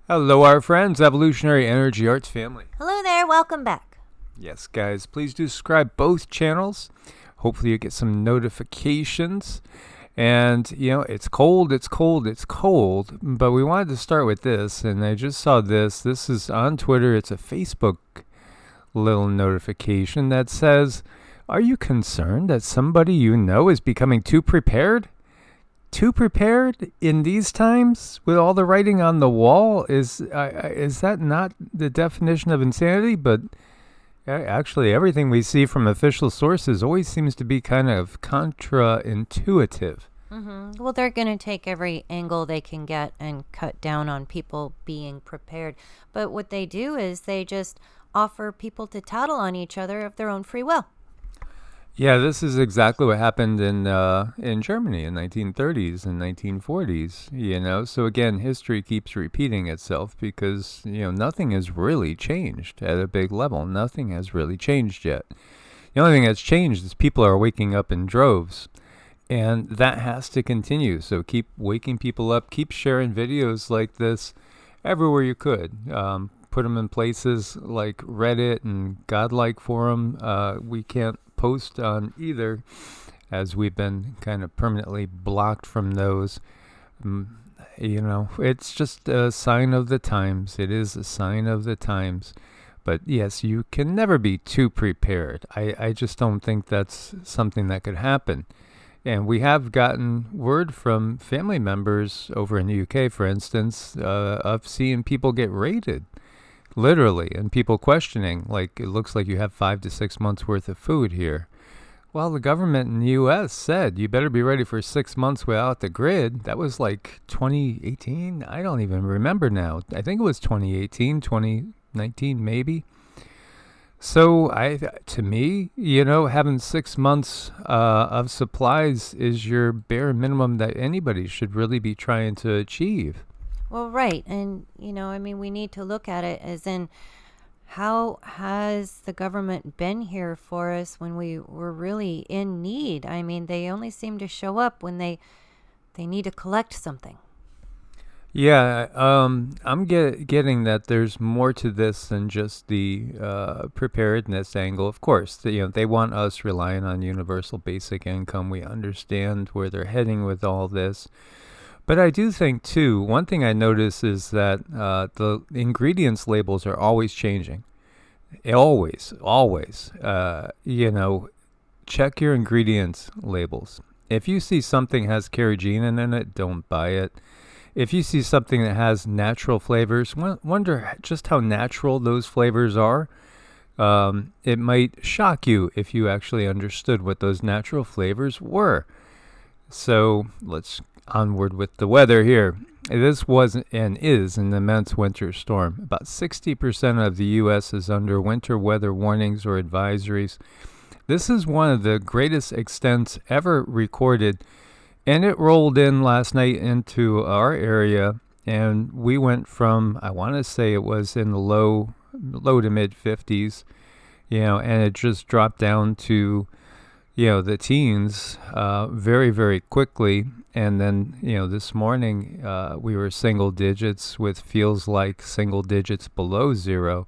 Hello, our friends, Evolutionary Energy Arts family. Hello there, welcome back. Yes, guys, please do subscribe both channels. Hopefully you get some notifications. And, it's cold, but we wanted to start with this, and I just saw this. This is on Twitter. It's a Facebook little notification that says, "Are you concerned that somebody you know is becoming too prepared? Too prepared in these times with all the writing on the wall? Is that not the definition of insanity?" But actually, everything we see from official sources always seems to be kind of contra-intuitive. Well, they're going to take every angle they can get and cut down on people being prepared. But what they do is they just offer people to tattle on each other of their own free will. Yeah, this is exactly what happened in Germany in 1930s and 1940s, So again, history keeps repeating itself because, nothing has really changed at a big level. Nothing has really changed yet. The only thing that's changed is people are waking up in droves, and that has to continue. So keep waking people up, keep sharing videos like this everywhere you could. Put them in places like Reddit and Godlike Forum. We can't post on either, as we've been kind of permanently blocked from those. It's just a sign of the times. It is a sign of the times. But yes, you can never be too prepared. I just don't think that's something that could happen. And we have gotten word from family members over in the UK, for instance, of seeing people get raided. Literally, and people questioning, like, it looks like you have 5 to 6 months worth of food here. Well, the government in the U.S. said you better be ready for 6 months without the grid. That was like 2018. I don't even remember now. I think it was 2018, 2019, maybe. So to me, having 6 months of supplies is your bare minimum that anybody should really be trying to achieve. Well, right. And, we need to look at it as in how has the government been here for us when we were really in need? I mean, they only seem to show up when they need to collect something. Yeah, I'm getting that there's more to this than just the preparedness angle. Of course, they want us relying on universal basic income. We understand where they're heading with all this. But I do think, too, one thing I notice is that the ingredients labels are always changing. Always. Check your ingredients labels. If you see something has carrageenan in it, don't buy it. If you see something that has natural flavors, wonder just how natural those flavors are. It might shock you if you actually understood what those natural flavors were. So let's onward with the weather here. This was and is an immense winter storm. About 60% of the U.S. is under winter weather warnings or advisories. This is one of the greatest extents ever recorded, and it rolled in last night into our area, and we went from, I want to say it was in the low to mid 50s, and it just dropped down to the teens very, very quickly. And then, this morning we were single digits with feels like single digits below zero.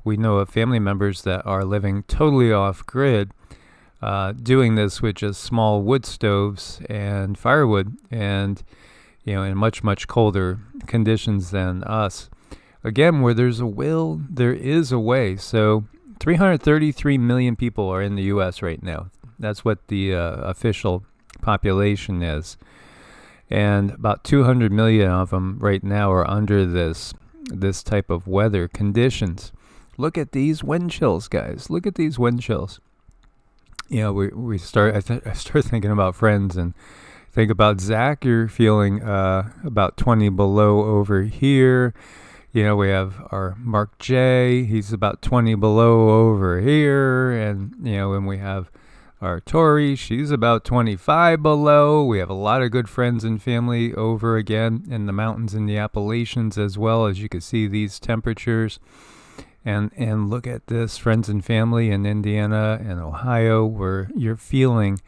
We know of family members that are living totally off grid, doing this with just small wood stoves and firewood and, in much, much colder conditions than us. Again, where there's a will, there is a way. So 333 million people are in the U.S. right now. That's what the official population is. And about 200 million of them right now are under this type of weather conditions. Look at these wind chills, guys. Look at these wind chills. I start thinking about friends and think about Zach. You're feeling about 20 below over here. We have our Mark J. He's about 20 below over here. And, when we have our Tori, she's about 25 below. We have a lot of good friends and family over again in the mountains in the Appalachians as well. As you can see these temperatures. And look at this, friends and family in Indiana and Ohio, where you're feeling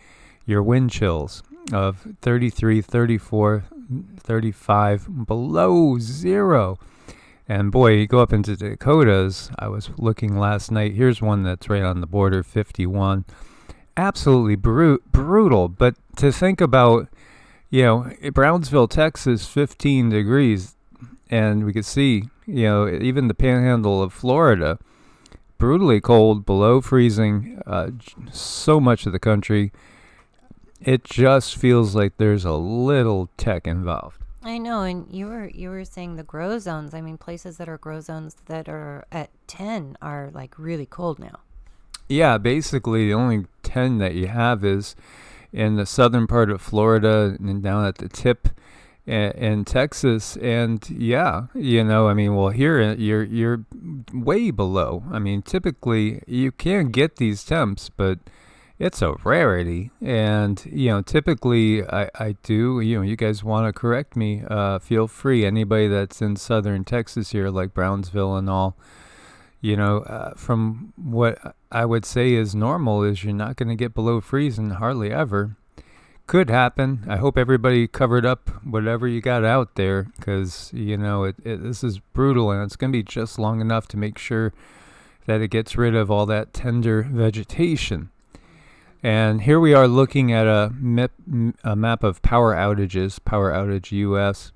your wind chills of 33, 34, 35 below zero. And boy, you go up into the Dakotas. I was looking last night. Here's one that's right on the border, 51. Absolutely brutal. But to think about, Brownsville, Texas, 15 degrees. And we could see, even the panhandle of Florida, brutally cold, below freezing, so much of the country. It just feels like there's a little tech involved. I know, and you were saying the grow zones. I mean, places that are grow zones that are at 10 are like really cold now. Yeah, basically the only 10 that you have is in the southern part of Florida and down at the tip in Texas. And yeah, well, here you're way below. I mean, typically you can get these temps, but it's a rarity. And, typically I do, you guys want to correct me, feel free. Anybody that's in southern Texas here, like Brownsville and all, from what I would say is normal is you're not going to get below freezing hardly ever. Could happen. I hope everybody covered up whatever you got out there, because, this is brutal, and it's going to be just long enough to make sure that it gets rid of all that tender vegetation. And here we are looking at a map of power outages, Power Outage US.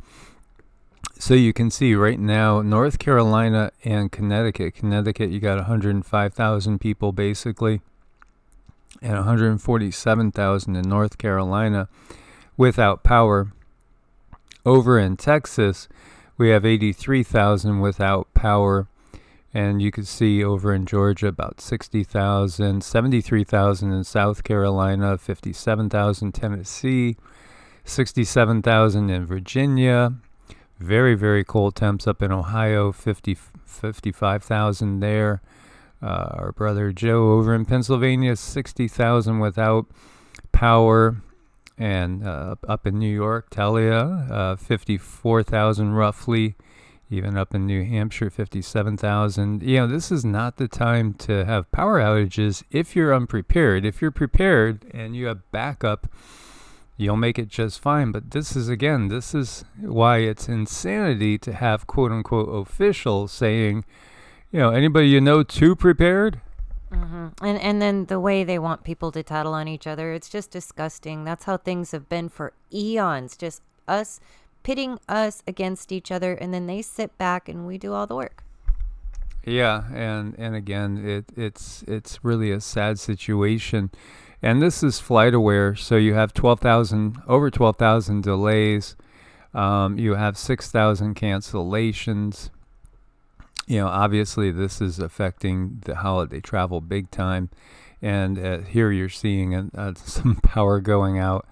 So you can see right now, North Carolina and Connecticut. Connecticut, you got 105,000 people basically, and 147,000 in North Carolina without power. Over in Texas, we have 83,000 without power. And you can see over in Georgia about 60,000, 73,000 in South Carolina, 57,000 Tennessee, 67,000 in Virginia. Very, very cold temps up in Ohio, 55,000 there. Our brother Joe over in Pennsylvania, 60,000 without power. And up in New York, Talia, 54,000 roughly. Even up in New Hampshire, 57,000. This is not the time to have power outages if you're unprepared. If you're prepared and you have backup, you'll make it just fine. But this is why it's insanity to have quote-unquote officials saying, anybody too prepared? Mm-hmm. And then the way they want people to tattle on each other, it's just disgusting. That's how things have been for eons. Just us pitting us against each other, and then they sit back and we do all the work. Yeah, and again, it's really a sad situation. And this is FlightAware, so you have over 12,000 delays. You have 6,000 cancellations. Obviously this is affecting the holiday travel big time. And here you're seeing some power going out.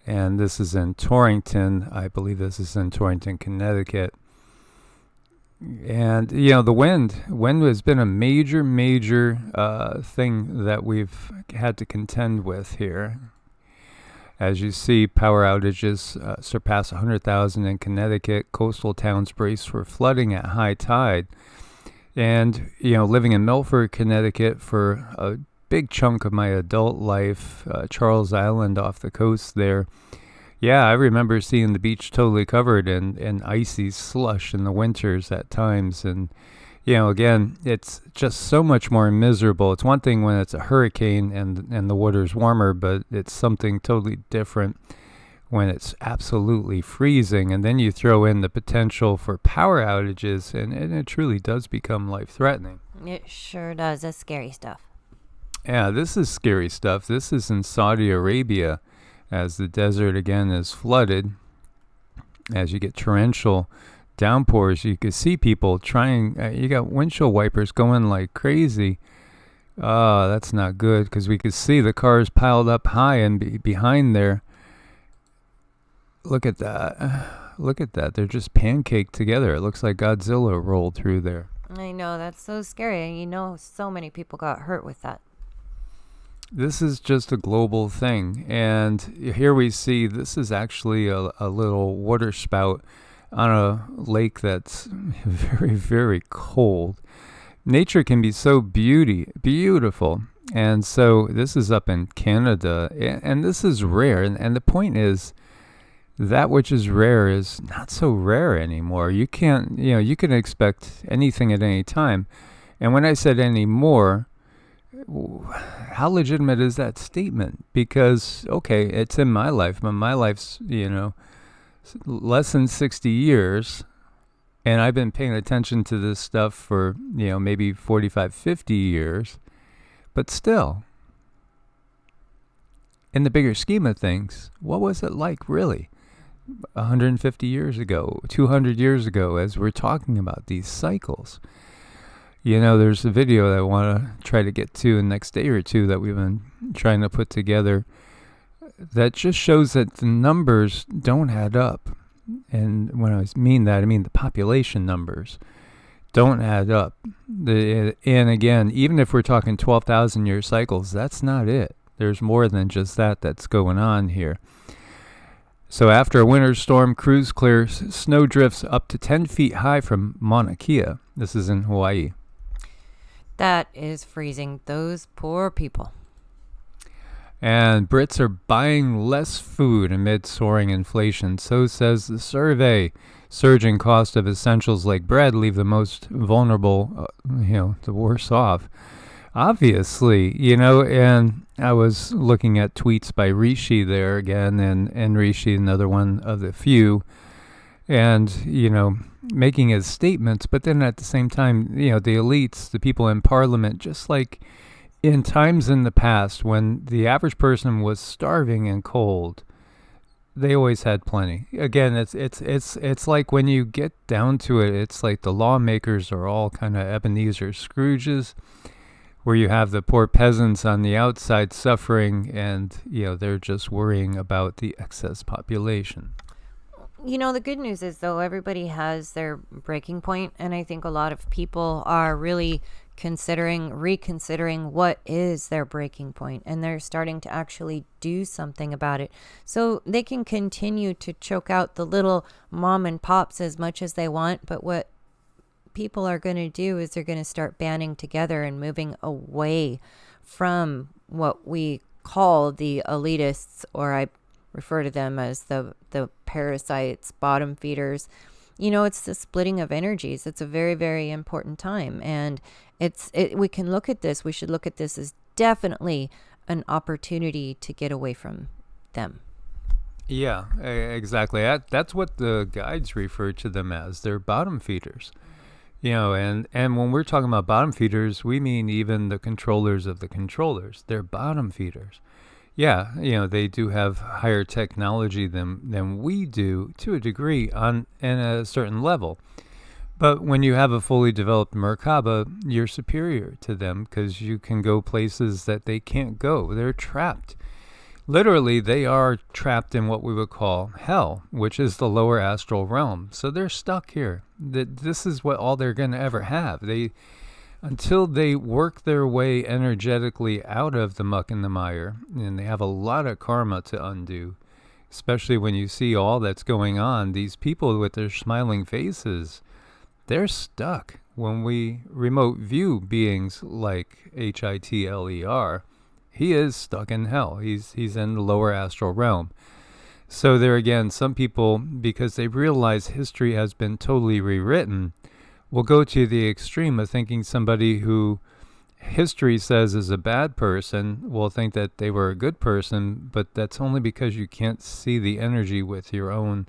And this is in Torrington. I believe this is in Torrington, Connecticut. And, the wind has been a major thing that we've had to contend with here. As you see, power outages surpass 100,000 in Connecticut. Coastal towns brace for flooding at high tide. And, living in Milford, Connecticut for a big chunk of my adult life, Charles Island off the coast there. Yeah, I remember seeing the beach totally covered in icy slush in the winters at times. And, again, it's just so much more miserable. It's one thing when it's a hurricane and the water's warmer, but it's something totally different when it's absolutely freezing. And then you throw in the potential for power outages, and it truly does become life-threatening. It sure does. That's scary stuff. Yeah, this is scary stuff. This is in Saudi Arabia, as the desert again is flooded. As you get torrential downpours, you can see people trying. You got windshield wipers going like crazy. That's not good, because we could see the cars piled up high and behind there. Look at that. Look at that. They're just pancaked together. It looks like Godzilla rolled through there. I know. That's so scary. So many people got hurt with that. This is just a global thing. And here we see this is actually a little water spout on a lake that's very, very cold. Nature can be so beautiful. And so this is up in Canada. And this is rare. And the point is, that which is rare is not so rare anymore. You can't, you can expect anything at any time. And when I said anymore, how legitimate is that statement? Because, okay, it's in my life, but my life's, less than 60 years. And I've been paying attention to this stuff for, maybe 45, 50 years. But still, in the bigger scheme of things, what was it like really 150 years ago, 200 years ago, as we're talking about these cycles? There's a video that I want to try to get to the next day or two that we've been trying to put together that just shows that the numbers don't add up. And when I mean that, I mean the population numbers don't add up. And again, even if we're talking 12,000 year cycles, that's not it. There's more than just that's going on here. So after a winter storm, crews clear snow drifts up to 10 feet high from Mauna Kea. This is in Hawaii. That is freezing those poor people. And Brits are buying less food amid soaring inflation. So says the survey. Surging cost of essentials like bread leave the most vulnerable, the worse off. Obviously, and I was looking at tweets by Rishi there again, and Rishi, another one of the few, and, making his statements, but then at the same time, the elites, the people in parliament, just like in times in the past when the average person was starving and cold, they always had plenty. Again, it's like when you get down to it, it's like the lawmakers are all kind of Ebenezer Scrooges, where you have the poor peasants on the outside suffering, and they're just worrying about the excess population. The good news is, though, everybody has their breaking point, and I think a lot of people are really reconsidering what is their breaking point, and they're starting to actually do something about it. So they can continue to choke out the little mom and pops as much as they want, but what people are going to do is they're going to start banding together and moving away from what we call the elitists, or I refer to them as the parasites, bottom feeders. It's the splitting of energies. It's a very, very important time. And we can look at this. We should look at this as definitely an opportunity to get away from them. Yeah, exactly. That's what the guides refer to them as. They're bottom feeders. And when we're talking about bottom feeders, we mean even the controllers of the controllers. They're bottom feeders. Yeah, they do have higher technology than we do to a degree in a certain level. But when you have a fully developed Merkaba, you're superior to them because you can go places that they can't go. They're trapped. Literally, they are trapped in what we would call hell, which is the lower astral realm. So they're stuck here. This is what all they're going to ever have. Until they work their way energetically out of the muck and the mire, and they have a lot of karma to undo, especially when you see all that's going on. These people with their smiling faces, they're stuck. When we remote view beings like Hitler, he is stuck in hell. He's in the lower astral realm. So there again, some people, because they realize history has been totally rewritten, will go to the extreme of thinking somebody who history says is a bad person will think that they were a good person, but that's only because you can't see the energy with your own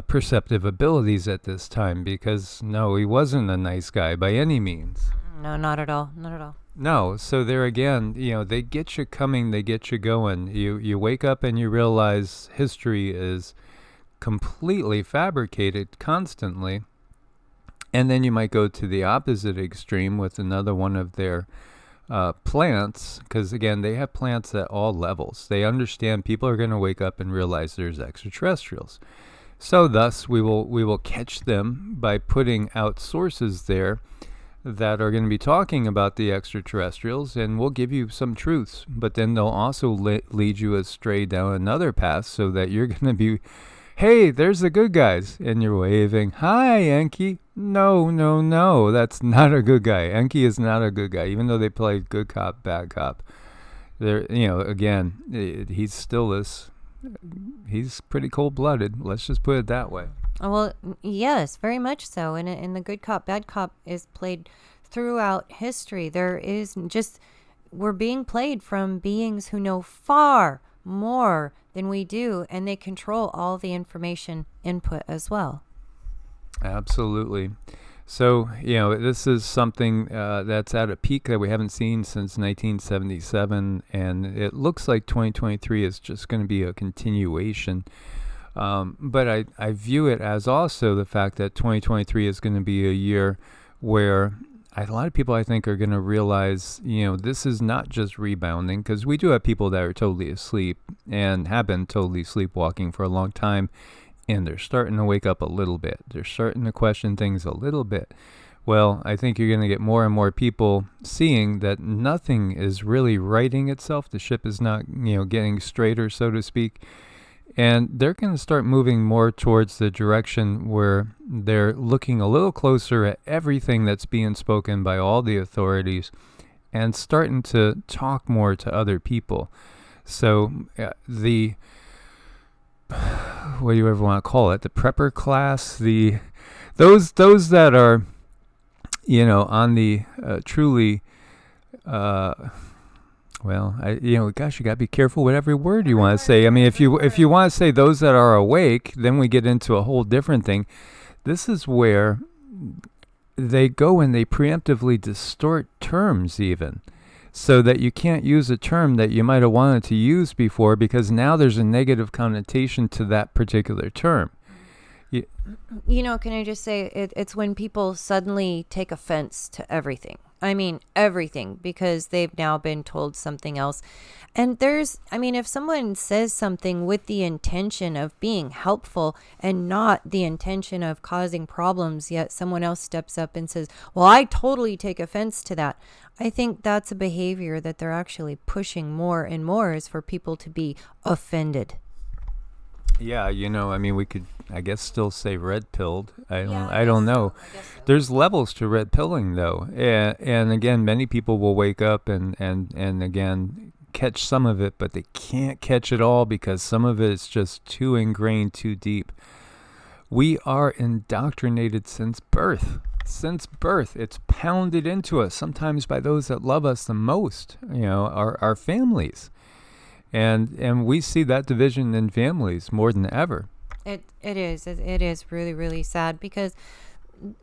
perceptive abilities at this time, because no, he wasn't a nice guy by any means. No, not at all. Not at all. No, so there again, they get you coming, they get you going. You wake up and you realize history is completely fabricated constantly. And then you might go to the opposite extreme with another one of their plants, because again, they have plants at all levels. They understand people are going to wake up and realize there's extraterrestrials. So thus, we will catch them by putting out sources there that are going to be talking about the extraterrestrials, and we'll give you some truths. But then they'll also lead you astray down another path, so that you're going to be, hey, there's the good guys, and you're waving, hi, Enki. No, that's not a good guy. Enki is not a good guy, even though they play good cop, bad cop. They're, again, he's still this he's pretty cold-blooded. Let's just put it that way. Well, yes, very much so. And the good cop, bad cop is played throughout history. There is just, we're being played from beings who know far more than we do, and they control all the information input as well. Absolutely. So, this is something that's at a peak that we haven't seen since 1977, and it looks like 2023 is just going to be a continuation. But I view it as also the fact that 2023 is going to be a year where a lot of people, I think, are going to realize, this is not just rebounding, because we do have people that are totally asleep and have been totally sleepwalking for a long time. And they're starting to wake up a little bit. They're starting to question things a little bit. Well, I think you're going to get more and more people seeing that nothing is really righting itself. The ship is not, getting straighter, so to speak. And they're going to start moving more towards the direction where they're looking a little closer at everything that's being spoken by all the authorities and starting to talk more to other people. So what do you ever want to call it? The prepper class, those that are, on the truly, gosh, you got to be careful with every word you want to say. I mean, if you want to say those that are awake, then we get into a whole different thing. This is where they go and they preemptively distort terms even, so that you can't use a term that you might have wanted to use before, because now there's a negative connotation to that particular term. Can I just say, it's when people suddenly take offense to everything. I mean, everything, because they've now been told something else. And if someone says something with the intention of being helpful and not the intention of causing problems, yet someone else steps up and says, well, I totally take offense to that. I think that's a behavior that they're actually pushing more and more, is for people to be offended. Yeah, we could, I guess, still say red-pilled. I don't know. So. There's levels to red pilling, though. And again, many people will wake up and again, catch some of it, but they can't catch it all because some of it is just too ingrained, too deep. We are indoctrinated since birth. It's pounded into us, sometimes by those that love us the most, our families. And we see that division in families more than ever. It is really, really sad, because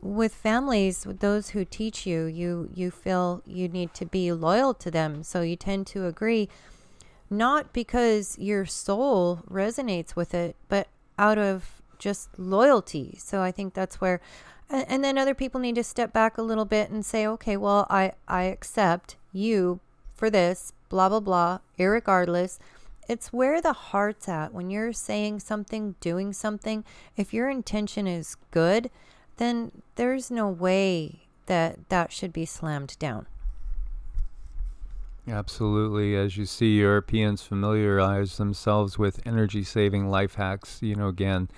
with families, with those who teach you, you feel you need to be loyal to them. So you tend to agree, not because your soul resonates with it, but out of just loyalty. So I think that's where, and then other people need to step back a little bit and say, okay, well, I accept you for this, blah, blah, blah, irregardless. It's where the heart's at. When you're saying something, doing something, if your intention is good, then there's no way that should be slammed down. Absolutely. As you see, Europeans familiarize themselves with energy-saving life hacks, again,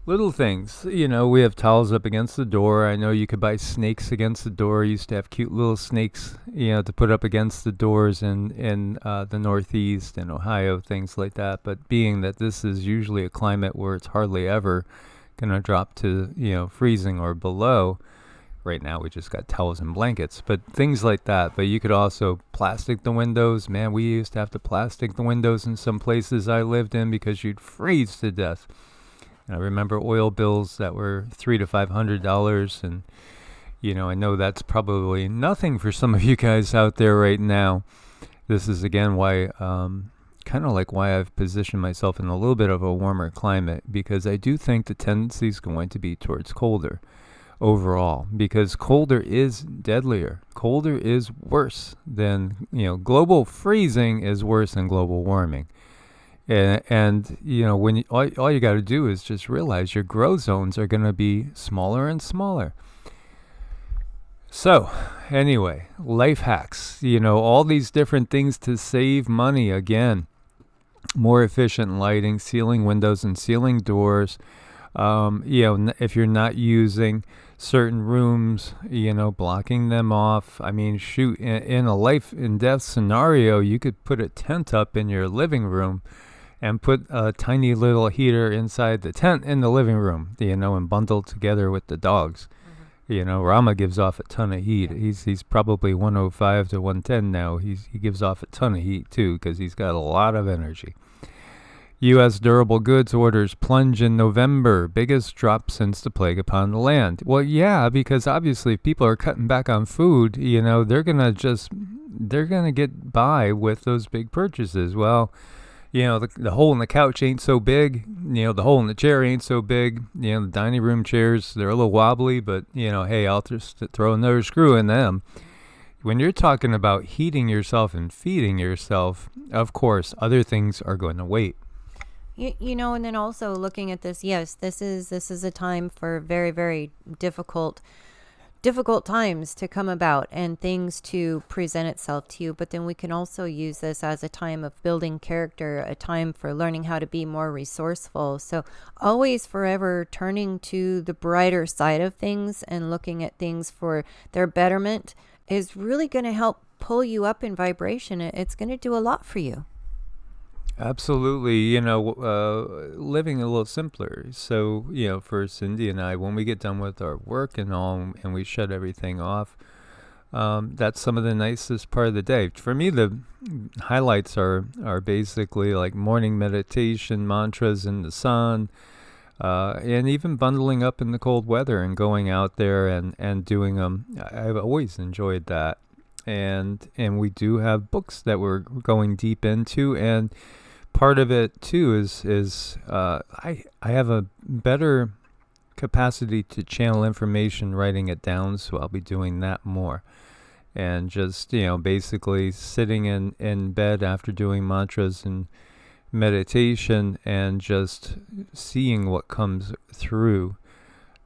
little things. We have towels up against the door. I know you could buy snakes against the door. I used to have cute little snakes, to put up against the doors in the Northeast and Ohio, things like that. But being that this is usually a climate where it's hardly ever going to drop to, freezing or below. Right now we just got towels and blankets, but things like that. But you could also plastic the windows. Man, we used to have to plastic the windows in some places I lived in because you'd freeze to death. I remember oil bills that were $300 to $500, and I know that's probably nothing for some of you guys out there right now. This is again why, kind of like why I've positioned myself in a little bit of a warmer climate, because I do think the tendency is going to be towards colder overall, because colder is deadlier. Colder is worse than, global freezing is worse than global warming. And when all you got to do is just realize your grow zones are going to be smaller and smaller. So anyway, life hacks, all these different things to save money. Again, more efficient lighting, sealing windows and sealing doors. If you're not using certain rooms, blocking them off. I mean, shoot, in a life and death scenario, you could put a tent up in your living room and put a tiny little heater inside the tent in the living room, and bundled together with the dogs. Rama gives off a ton of heat. He's probably 105 to 110 now. He gives off a ton of heat too because he's got a lot of energy. U.S. durable goods orders plunge in November, biggest drop since the plague upon the land. Well, yeah, because obviously if people are cutting back on food, they're gonna get by with those big purchases. Well, the hole in the couch ain't so big. The hole in the chair ain't so big. The dining room chairs, they're a little wobbly, but, hey, I'll just throw another screw in them. When you're talking about heating yourself and feeding yourself, of course, other things are going to wait. And then also looking at this, yes, this is a time for very, very difficult times to come about and things to present itself to you. But then we can also use this as a time of building character, a time for learning how to be more resourceful. So always forever turning to the brighter side of things and looking at things for their betterment is really going to help pull you up in vibration. It's going to do a lot for you. Absolutely, living a little simpler. So, for Cindy and I, when we get done with our work and all, and we shut everything off, that's some of the nicest part of the day. For me, the highlights are basically like morning meditation, mantras in the sun, and even bundling up in the cold weather and going out there and doing them. I've always enjoyed that. And we do have books that we're going deep into, and part of it too is I have a better capacity to channel information writing it down, so I'll be doing that more. And just basically sitting in bed after doing mantras and meditation and just seeing what comes through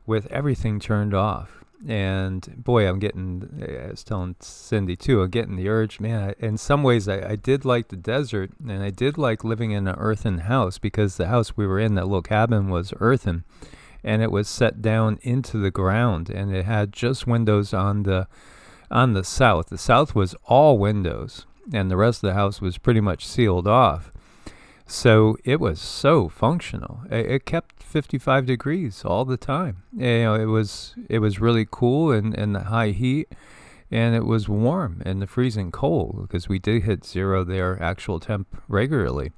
with everything turned off. And boy, I was telling Cindy too, I'm getting the urge, man. In some ways, I did like the desert, and I did like living in an earthen house, because the house we were in, that little cabin, was earthen, and it was set down into the ground, and it had just windows on the south. The south was all windows, and the rest of the house was pretty much sealed off. So it was so functional. It kept 55 degrees all the time. It was really cool in the high heat, and it was warm in the freezing cold, because we did hit zero there, actual temp, regularly,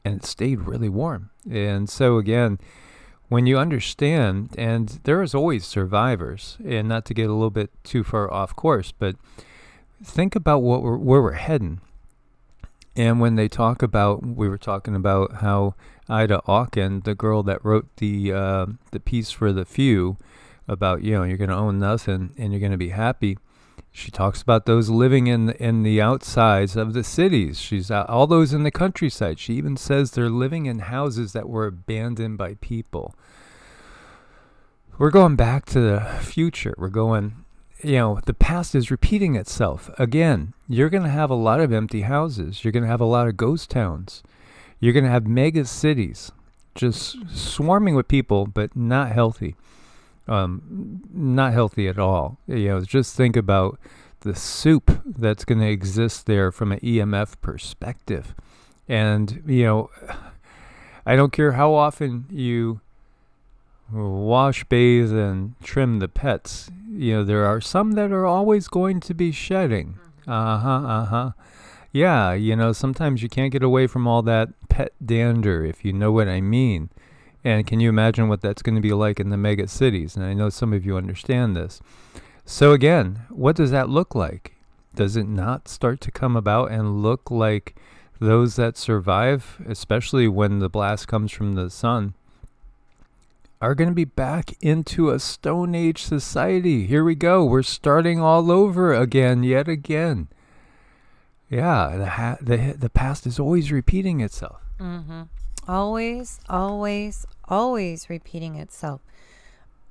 and it stayed really warm. And so again, when you understand, and there is always survivors, and not to get a little bit too far off course, but think about where we're heading. And when they talk about, we were talking about how Ida Auken, the girl that wrote the piece for The Few, about, you're going to own nothing and you're going to be happy. She talks about those living in the outsides of the cities. She's all those in the countryside. She even says they're living in houses that were abandoned by people. We're going back to the future. We're going, the past is repeating itself. Again, you're going to have a lot of empty houses. You're going to have a lot of ghost towns. You're going to have mega cities just swarming with people, but not healthy. Not healthy at all. Just think about the soup that's going to exist there from an EMF perspective. And, I don't care how often you wash, bathe, and trim the pets. There are some that are always going to be shedding. Yeah, sometimes you can't get away from all that pet dander, if you know what I mean. And can you imagine what that's going to be like in the mega cities? And I know some of you understand this. So again, what does that look like? Does it not start to come about and look like those that survive, especially when the blast comes from the sun, are going to be back into a Stone Age society? Here we go. We're starting all over again, yet again. Yeah, the past is always repeating itself. Mm-hmm. Always, always, always repeating itself.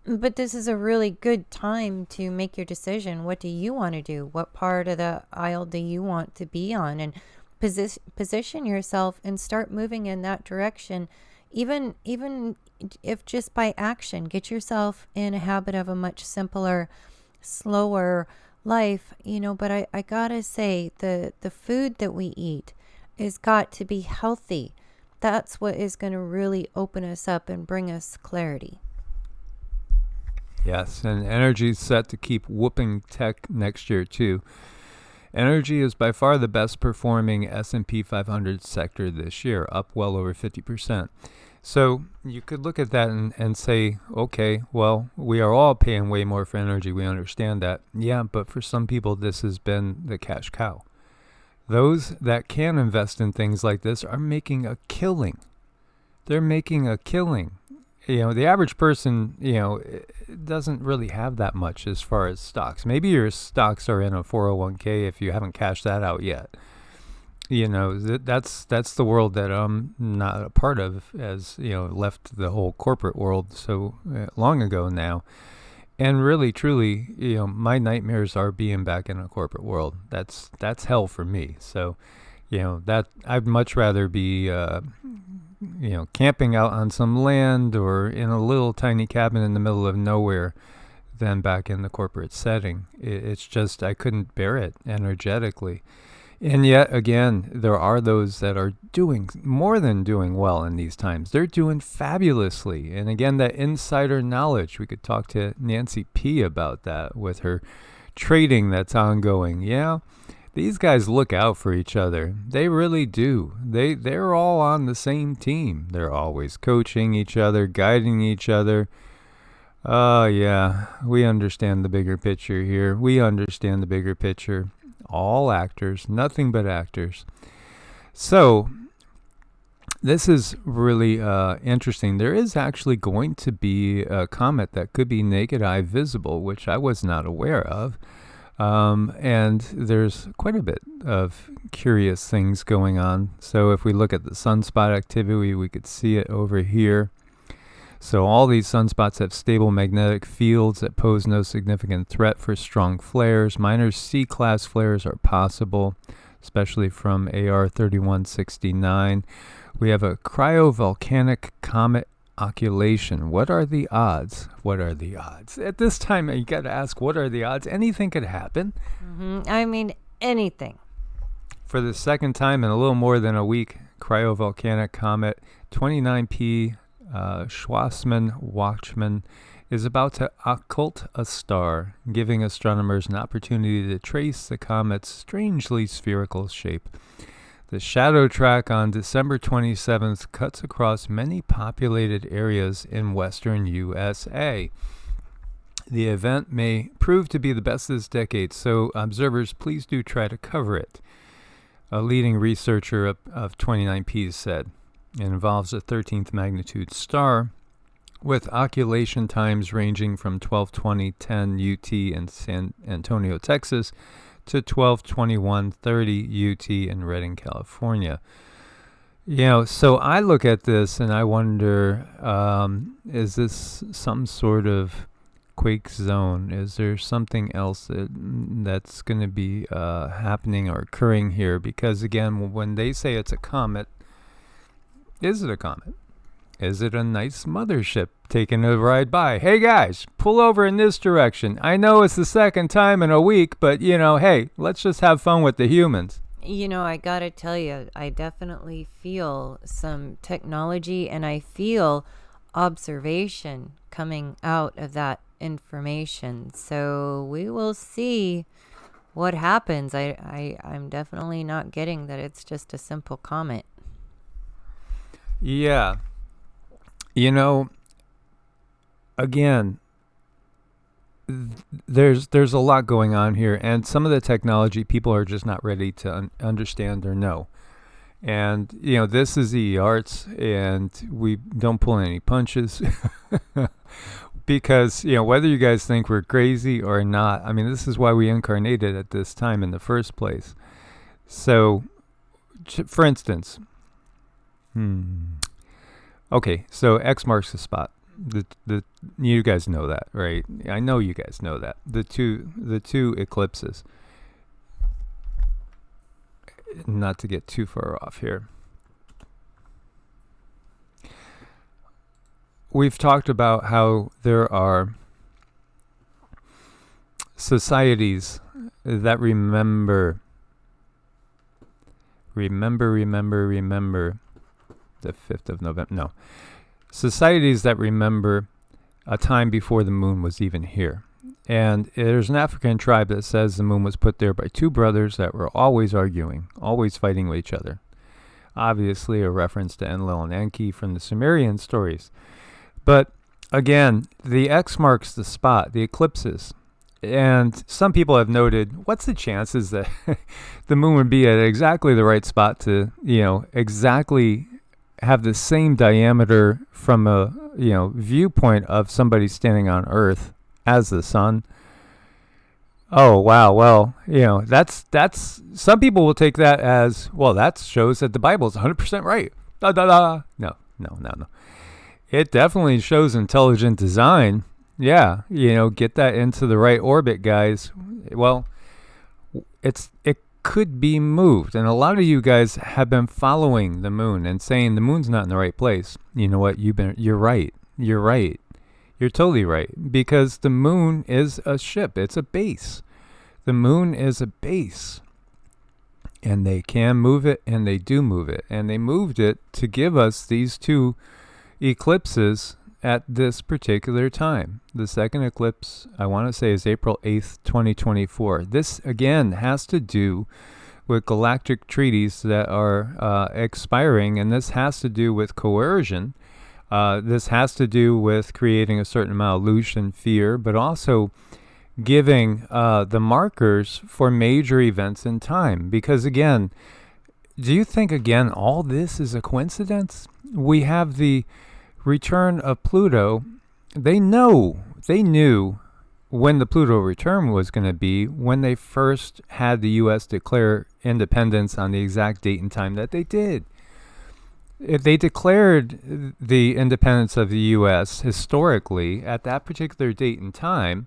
But this is a really good time to make your decision. What do you want to do? What part of the aisle do you want to be on? And position yourself and start moving in that direction. Even if just by action, get yourself in a habit of a much simpler, slower life, but I gotta say, the food that we eat has got to be healthy. that's what is going to really open us up and bring us clarity. Yes, and energy is set to keep whooping tech next year too. Energy is by far the best performing S&P 500 sector this year, up well over 50%. So you could look at that and say, okay, well, we are all paying way more for energy. We understand that. Yeah, but for some people, this has been the cash cow. Those that can invest in things like this are making a killing. They're making a killing. The average person, doesn't really have that much as far as stocks. Maybe your stocks are in a 401k if you haven't cashed that out yet. That's the world that I'm not a part of, as left the whole corporate world so long ago now. And really, truly, my nightmares are being back in a corporate world. That's hell for me. So, that I'd much rather be camping out on some land or in a little tiny cabin in the middle of nowhere than back in the corporate setting. It's just, I couldn't bear it energetically. And yet again, there are those that are doing more than doing well in these times. They're doing fabulously. And again, that insider knowledge, we could talk to Nancy P about that with her trading that's ongoing. Yeah. These guys look out for each other. They really do. They're all on the same team. They're always coaching each other, guiding each other. Yeah, we understand the bigger picture here. We understand the bigger picture. All actors, nothing but actors. So, this is really interesting. There is actually going to be a comet that could be naked eye visible, which I was not aware of. And there's quite a bit of curious things going on. So if we look at the sunspot activity, we could see it over here. So all these sunspots have stable magnetic fields that pose no significant threat for strong flares. Minor C-class flares are possible, especially from AR 3169. We have a cryovolcanic comet occultation. What are the odds? What are the odds? At this time, you got to ask, what are the odds? Anything could happen. I mean, anything. For the second time in a little more than a week, cryovolcanic comet 29P Schwarzmann-Watchman is about to occult a star, giving astronomers an opportunity to trace the comet's strangely spherical shape. The shadow track on December 27th cuts across many populated areas in western USA. The event may prove to be the best this decade, so observers please do try to cover it. A leading researcher of 29P said. It involves a 13th magnitude star with occultation times ranging from 12:20:10 UT in San Antonio, Texas, to 12:21:30 UT in Redding, California. So I look at this and I wonder, is this some sort of quake zone? Is there something else that's going to be happening or occurring here? Because again, when they say it's a comet, is it a comet? Is it a nice mothership taking a ride by? Hey guys, pull over in this direction. I know it's the second time in a week, but hey, let's just have fun with the humans. I gotta tell you, I definitely feel some technology and I feel observation coming out of that information. So we will see what happens. I'm definitely not getting that it's just a simple comet. Yeah. Again, there's a lot going on here, and some of the technology people are just not ready to understand or know. And, this is EEARTS, and we don't pull any punches because, whether you guys think we're crazy or not, I mean, this is why we incarnated at this time in the first place. So, for instance, okay, so X marks the spot. The you guys know that, right? I know you guys know that. The two eclipses. Not to get too far off here. We've talked about how there are societies that remember the 5th of November. No. Societies that remember a time before the moon was even here. And there's an African tribe that says the moon was put there by two brothers that were always arguing, always fighting with each other. Obviously a reference to Enlil and Enki from the Sumerian stories. But again, the X marks the spot, the eclipses. And some people have noted, what's the chances that the moon would be at exactly the right spot to, exactly have the same diameter from a, viewpoint of somebody standing on Earth as the sun? Oh, wow. Well, that's some people will take that as, well, that shows that the Bible is 100% right. Da, da, da. No. It definitely shows intelligent design. Yeah, get that into the right orbit, guys. Well, it could be moved. And a lot of you guys have been following the moon and saying the moon's not in the right place. You know what? You're right. You're right. You're totally right. Because the moon is a ship. It's a base. The moon is a base. And they can move it, and they do move it. And they moved it to give us these two eclipses at this particular time. The second eclipse, I want to say, is April 8th, 2024. This, again, has to do with galactic treaties that are expiring, and this has to do with coercion. This has to do with creating a certain amount of illusion, fear, but also giving the markers for major events in time. Because, again, do you think, again, all this is a coincidence? We have the return of Pluto. They knew when the Pluto return was going to be when they first had the U.S. declare independence on the exact date and time that they did. If they declared the independence of the U.S. historically at that particular date and time,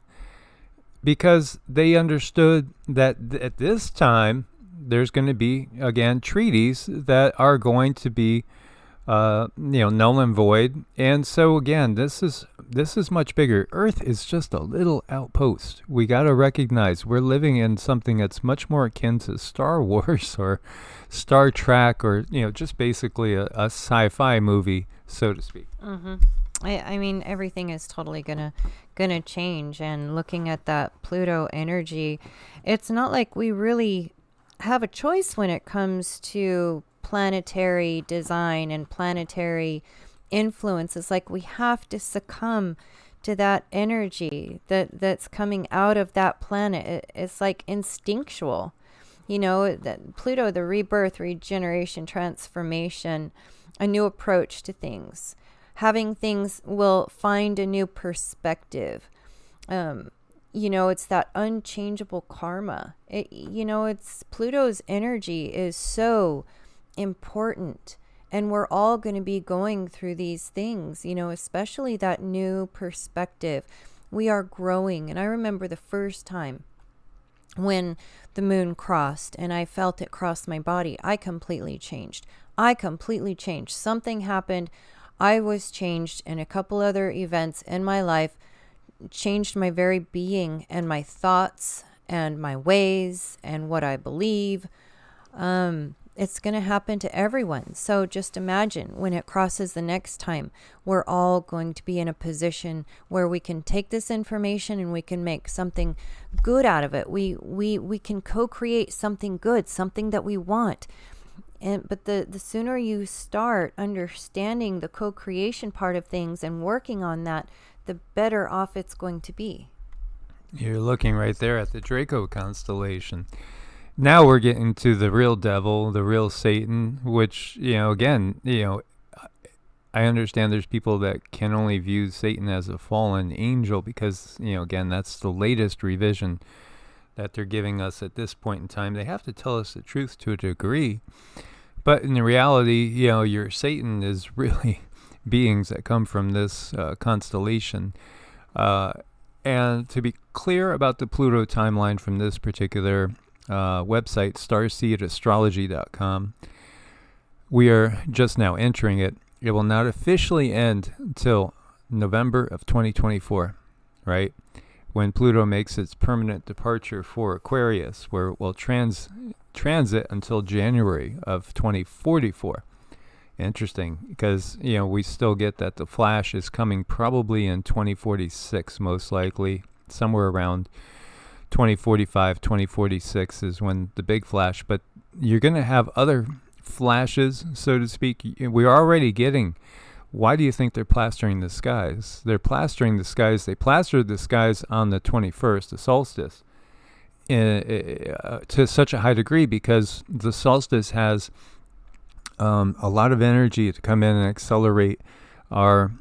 because they understood that at this time there's going to be, again, treaties that are going to be null and void. And so again, this is much bigger. Earth is just a little outpost. We got to recognize we're living in something that's much more akin to Star Wars or Star Trek, or just basically a sci-fi movie, so to speak. Mm-hmm. I mean, everything is totally gonna change. And looking at that Pluto energy, it's not like we really have a choice when it comes to planetary design and planetary influence. It's like we have to succumb to that energy that's coming out of that planet. It's like instinctual, that Pluto, the rebirth, regeneration, transformation, a new approach to things. Having things will find a new perspective. It's that unchangeable karma. It's Pluto's energy is so important, and we're all going to be going through these things, especially that new perspective. We are growing. And I remember the first time when the moon crossed and I felt it cross my body, I completely changed. Something happened. I was changed, and a couple other events in my life changed my very being and my thoughts and my ways and what I believe. It's going to happen to everyone. So just imagine when it crosses the next time, we're all going to be in a position where we can take this information and we can make something good out of it. We can co-create something good, something that we want. But the sooner you start understanding the co-creation part of things and working on that, the better off it's going to be. You're looking right there at the Draco constellation. Now we're getting to the real devil, the real Satan, which, again, I understand there's people that can only view Satan as a fallen angel because, again, that's the latest revision that they're giving us at this point in time. They have to tell us the truth to a degree. But in reality, your Satan is really beings that come from this constellation. And to be clear about the Pluto timeline from this particular website, starseedastrology.com, we are just now entering it. It will not officially end until November of 2024, right? When Pluto makes its permanent departure for Aquarius, where it will transit until January of 2044. Interesting, because we still get that the flash is coming probably in 2046, most likely somewhere around 2045, 2046 is when the big flash. But you're going to have other flashes, so to speak. We're already getting. Why do you think they're plastering the skies? They're plastering the skies. They plastered the skies on the 21st, the solstice, to such a high degree because the solstice has a lot of energy to come in and accelerate our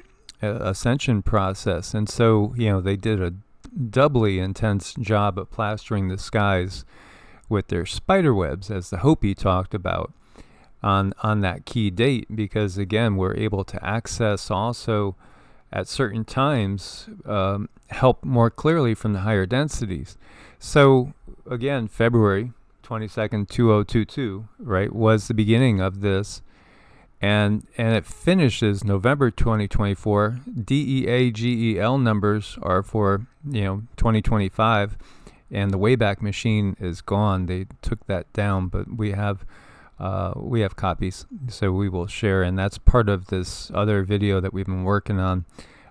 ascension process. And so, they did a doubly intense job of plastering the skies with their spider webs, as the Hopi talked about on that key date, because, again, we're able to access also at certain times, help more clearly from the higher densities. So, again, February 22nd, 2022, right, was the beginning of this, and it finishes November 2024. DEAGEL numbers are for 2025, and the Wayback Machine is gone. They took that down, but we have copies, so we will share, and that's part of this other video that we've been working on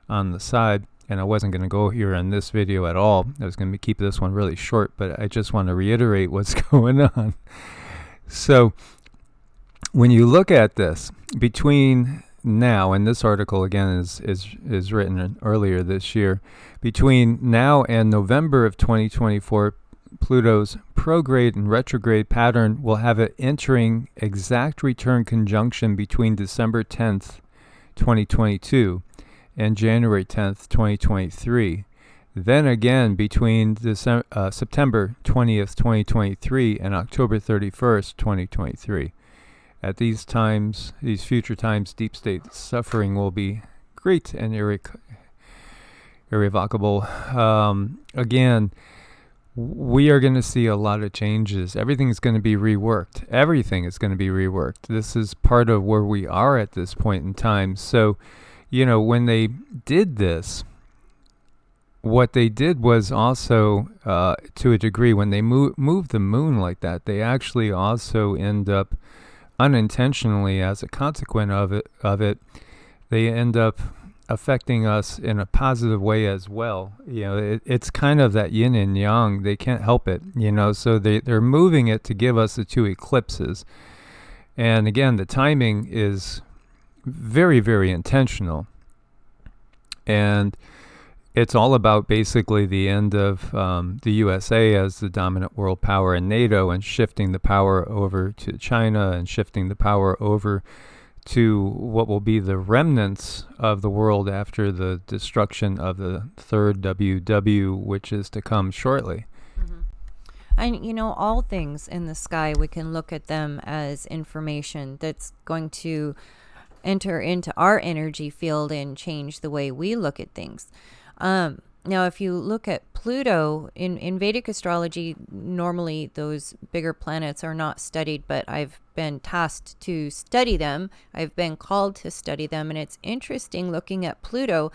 the side. And I wasn't going to go here in this video at all. I was going to keep this one really short, but I just want to reiterate what's going on. So when you look at this, between now, and this article again is written earlier this year, between now and November of 2024, Pluto's prograde and retrograde pattern will have an entering exact return conjunction between December 10th, 2022 and January 10th, 2023. Then again between September 20th, 2023 and October 31st, 2023. At these times, these future times, deep state suffering will be great and irrevocable. Again, we are going to see a lot of changes. Everything's going to be reworked. Everything is going to be reworked. This is part of where we are at this point in time. So, when they did this, what they did was also, to a degree, when they moved the moon like that, they actually also end up unintentionally, as a consequence of it, they end up affecting us in a positive way as well. It's kind of that yin and yang. They can't help it, so they're moving it to give us the two eclipses. And again, the timing is very, very intentional. And it's all about basically the end of the USA as the dominant world power in NATO, and shifting the power over to China, and shifting the power over to what will be the remnants of the world after the destruction of the third WW, which is to come shortly. Mm-hmm. And all things in the sky, we can look at them as information that's going to enter into our energy field and change the way we look at things. Now, if you look at Pluto in Vedic astrology, normally those bigger planets are not studied, but I've been tasked to study them. I've been called to study them. And it's interesting looking at Pluto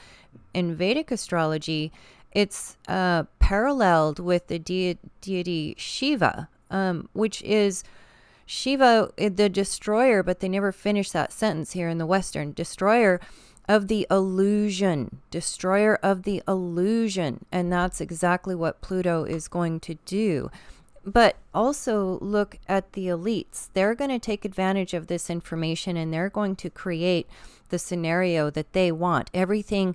in Vedic astrology. It's paralleled with the deity Shiva, which is Shiva, the destroyer, but they never finish that sentence here in the Western. Destroyer of the illusion, destroyer of the illusion. And that's exactly what Pluto is going to do. But also look at the elites. They're going to take advantage of this information, and they're going to create the scenario that they want. Everything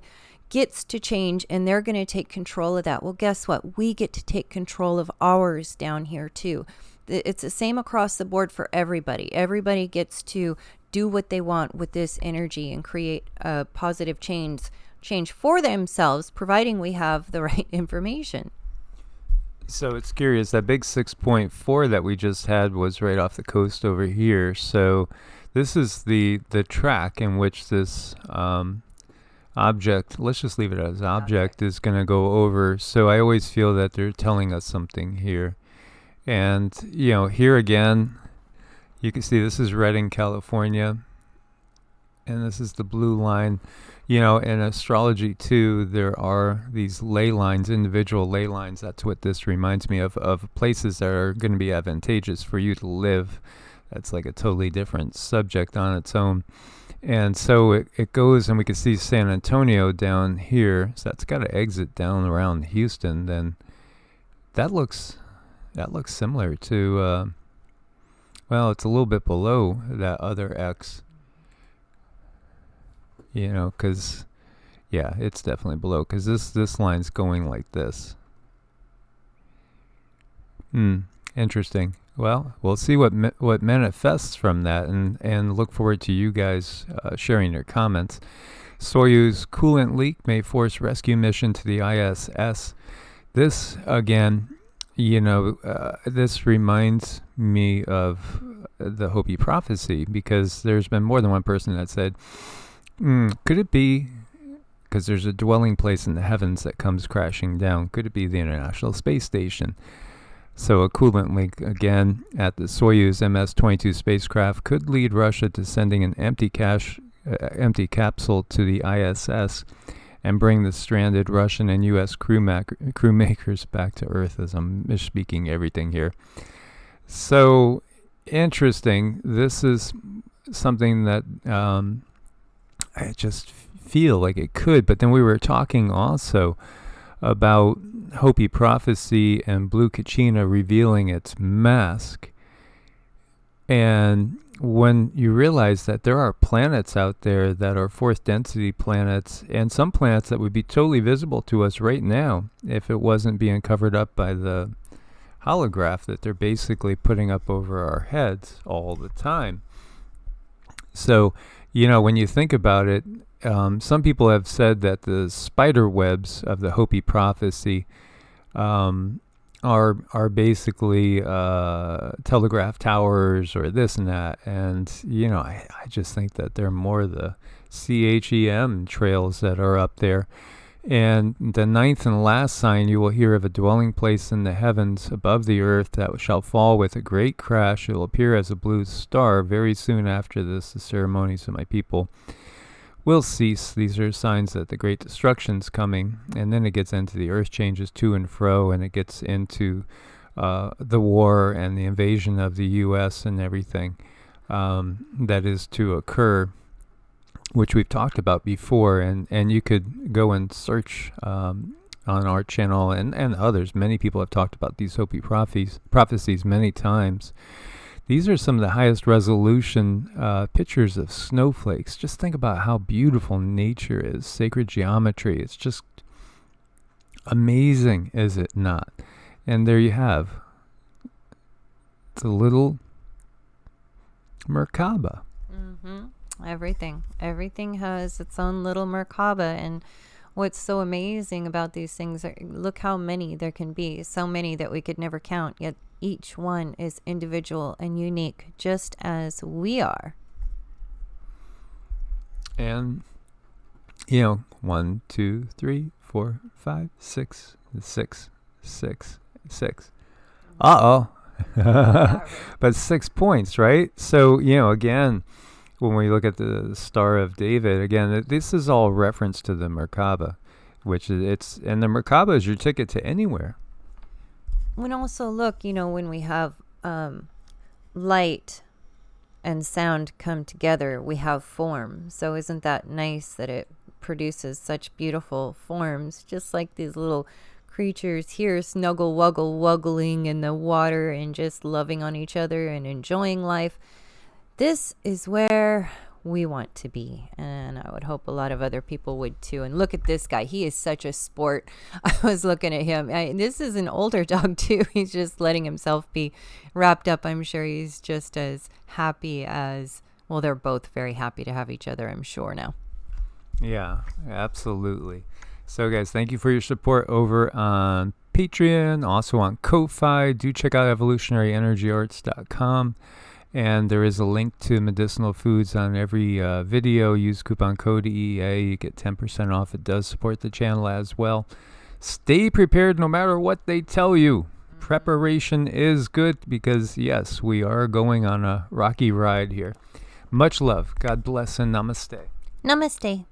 gets to change, and they're going to take control of that. Well, guess what? We get to take control of ours down here too. It's the same across the board for everybody. Everybody gets to do what they want with this energy and create a positive change for themselves, providing we have the right information. So it's curious, that big 6.4 that we just had was right off the coast over here. So this is the track in which this object, let's just leave it as object, is going to go over. So I always feel that they're telling us something here. And, here again, you can see this is Redding, California, and this is the blue line. In astrology too, there are these ley lines, individual ley lines. That's what this reminds me of places that are going to be advantageous for you to live. That's like a totally different subject on its own. And so it goes, and we can see San Antonio down here. So that's got to exit down around Houston. Then that looks similar to, well, it's a little bit below that other X. You know, because, yeah, it's definitely below. Because this line's going like this. Interesting. Well, we'll see what manifests from that, and look forward to you guys sharing your comments. Soyuz coolant leak may force rescue mission to the ISS. This, again, you know, this reminds me of the Hopi prophecy, because there's been more than one person that said, could it be, because there's a dwelling place in the heavens that comes crashing down, could it be the International Space Station? So a coolant leak again at the Soyuz MS-22 spacecraft could lead Russia to sending an empty capsule to the ISS and bring the stranded Russian and U.S. crew makers back to Earth, as I'm misspeaking everything here. So interesting. This is something that I just feel like it could. But then we were talking also about Hopi prophecy and Blue Kachina revealing its mask. And when you realize that there are planets out there that are fourth density planets, and some planets that would be totally visible to us right now if it wasn't being covered up by the holograph that they're basically putting up over our heads all the time. So, you know, when you think about it, some people have said that the spider webs of the Hopi prophecy are basically telegraph towers or this and that. And, you know, I just think that they're more the CHEM trails that are up there. And the ninth and last sign, you will hear of a dwelling place in the heavens above the earth that shall fall with a great crash. It will appear as a blue star very soon after this. The ceremonies of my people will cease. These are signs that the great destruction's coming. And then it gets into the earth changes to and fro, and it gets into the war and the invasion of the U.S. and everything that is to occur, which we've talked about before. And you could go and search on our channel and others. Many people have talked about these Hopi prophecies many times. These are some of the highest resolution pictures of snowflakes. Just think about how beautiful nature is, sacred geometry. It's just amazing, is it not? And there you have. It's a little Merkaba. Mm-hmm. Everything has its own little Merkaba. And what's so amazing about these things, look how many there can be. So many that we could never count, yet each one is individual and unique, just as we are. And, you know, 1, 2, 3, 4, 5, 6, 6, 6, 6. Uh-oh. But 6 points, right? So, you know, again, when we look at the Star of David, again, this is all reference to the Merkaba, which is, and the Merkaba is your ticket to anywhere. And also look, you know, when we have light and sound come together, we have form. So isn't that nice that it produces such beautiful forms, just like these little creatures here snuggle wuggle wuggling in the water and just loving on each other and enjoying life. This is where we want to be, and I would hope a lot of other people would too. And look at this guy, he is such a sport. I was looking at him. This is an older dog too. He's just letting himself be wrapped up. I'm sure he's just as happy as, well, they're both very happy to have each other, I'm sure now. Yeah, absolutely. So guys, thank you for your support over on Patreon, also on Ko-Fi. Do check out evolutionaryenergyarts.com. And there is a link to medicinal foods on every video. Use coupon code EEA. You get 10% off. It does support the channel as well. Stay prepared no matter what they tell you. Preparation is good because, yes, we are going on a rocky ride here. Much love. God bless and namaste. Namaste.